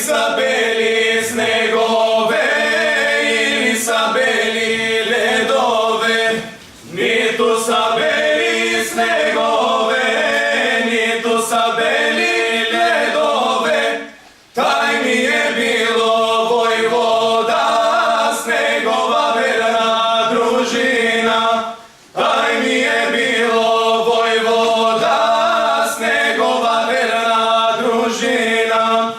sa beli snegove ili sa beli ledove, ni tu sa beli snegove, ni tu sa beli ledove, taj mi je bilo vojvoda, snegova verna družina, taj mi je bilo vojvoda, snegova verna družina.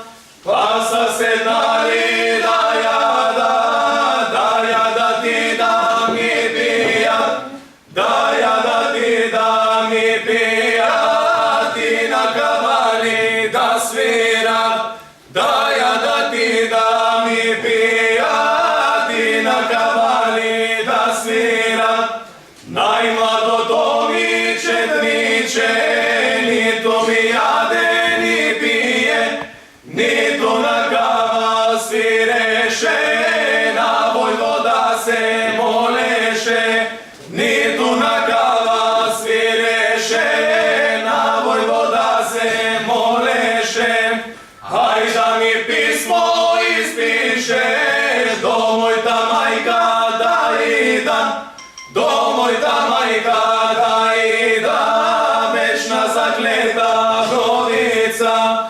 Pa sa se dali da ja da ti da mi pijat, da ja da ti da mi pijat i na kavali da svirat, da ja da ti da mi pijat i na kavali da svirat. Najmlado to mi četniče, ni to mi jade ni pije, ni to na kaval svireše, na vojvoda se moleše, ni tu na kaval svireše, na vojvoda se moleše. Haj da mi pismo ispišeš, domoj ta majka da idam, domoj ta majka da idam, večna zakleta brodica.